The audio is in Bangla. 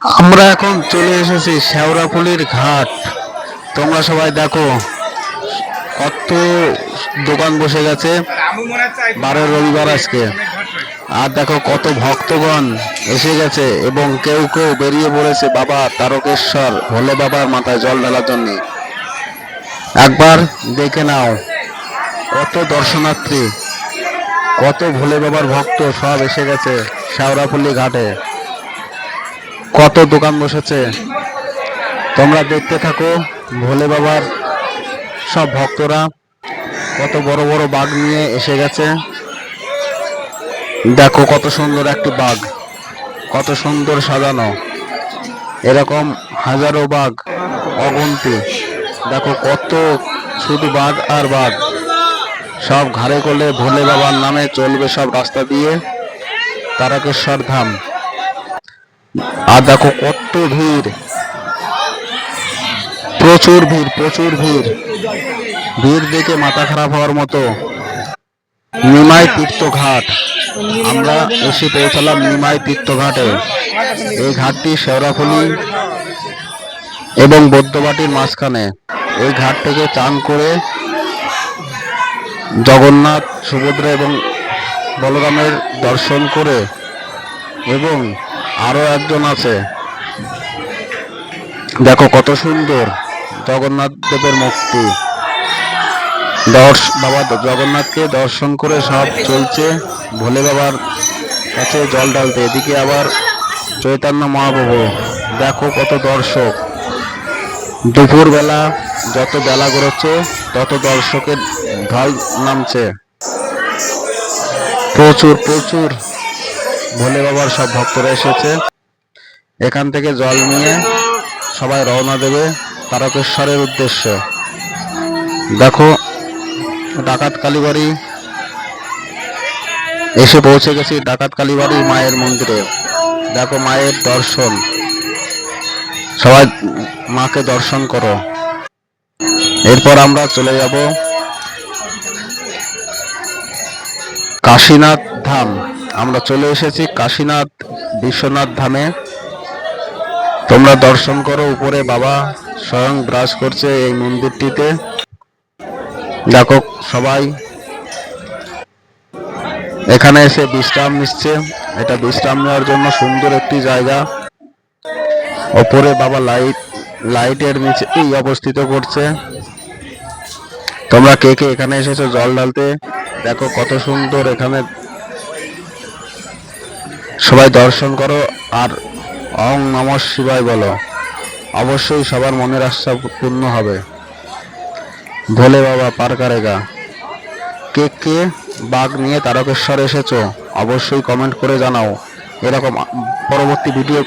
আমরা এখন চলে এসেছি শেওড়াফুলির ঘাট। তোমরা সবাই দেখো কত দোকান বসে গেছে, বারের রবিবার আজকে। আর দেখো কত ভক্তগণ এসে গেছে এবং কেউ কেউ বেরিয়ে পড়েছে বাবা তারকেশ্বর ভোলে বাবার মাথায় জল ঢালার জন্য। একবার দেখে নাও কত দর্শনার্থী, কত ভোলে বাবার ভক্ত সব এসে গেছে শেওড়াফুলি ঘাটে। কত দোকান বসেছে, তোমরা দেখতে থাকো। ভোলে বাবার সব ভক্তরা কত বড় বড় বাঘ নিয়ে এসে গেছে। দেখো কত সুন্দর একটি বাঘ, কত সুন্দর সাজানো, এরকম হাজারো বাঘ অগুন্তি। দেখো কত শুধু বাঘ আর বাঘ, সব ঘাড়ে করলে ভোলে বাবার নামে চলবে সব রাস্তা দিয়ে তারকেশ্বর ধাম। আর দেখো কত ভিড়, প্রচুর ভিড়, প্রচুর ভিড়। ভিড় দেখে মাথা খারাপ হওয়ার মতো। নিমাই তীর্থঘাট, আমরা এসে পৌঁছালাম নিমাই তীর্থঘাটে। এই ঘাটটি শেওড়াফুলি এবং বৈদ্যবাটির মাঝখানে। এই ঘাট থেকে চান করে জগন্নাথ, সুভদ্রা এবং বলরামের দর্শন করে, এবং আরো একজন আছে, দেখো কত সুন্দর জগন্নাথ দেবের মূর্তি। বাবা জগন্নাথকে দর্শন করে সব চলছে ভোলে বাবার কাছে জল ঢালতে। এদিকে আবার চৈতন্য মহাপ্রভু, দেখো কত দর্শক। দুপুর বেলা যত বেলা গড়াচ্ছে তত দর্শকের ঢল নামছে। প্রচুর প্রচুর ভোলে বাবার সব ভক্তরা এসেছে। এখান থেকে জল নিয়ে সবাই রওনা দেবে তারকেশ্বরের উদ্দেশ্যে। দেখো ডাকাত কালীবাড়ি এসে পৌঁছে গেছি, ডাকাত কালীবাড়ি মায়ের মন্দিরে। দেখো মায়ের দর্শন, সবাই মাকে দর্শন করো। এরপর আমরা চলে যাব কাশীনাথ ধাম। আমরা চলে এসেছি কাশীনাথ বিশ্বনাথ ধামে। তোমরা দর্শন করো, উপরে বাবা স্বয়ং বিরাজ করছে এই মন্দিরটিতে। দেখো সবাই এখানে এসে বিশ্রাম নিচ্ছে। এটা বিশ্রাম নেওয়ার জন্য সুন্দর একটি জায়গা। ওপরে বাবা লাইটের নিচে অবস্থিত করছে। তোমরা কে কে এখানে এসেছো জল ঢালতে, দেখো কত সুন্দর এখানে। সবাই দর্শন করো আর ওং নমঃ শিবায় বলো, অবশ্যই সবার মনের আশা পূর্ণ হবে। ভোলে বাবা পার করেগা। কে কে বাঘ নিয়ে তারকেশ্বর এসেছো অবশ্যই কমেন্ট করে জানাও। এরকম পরবর্তী ভিডিও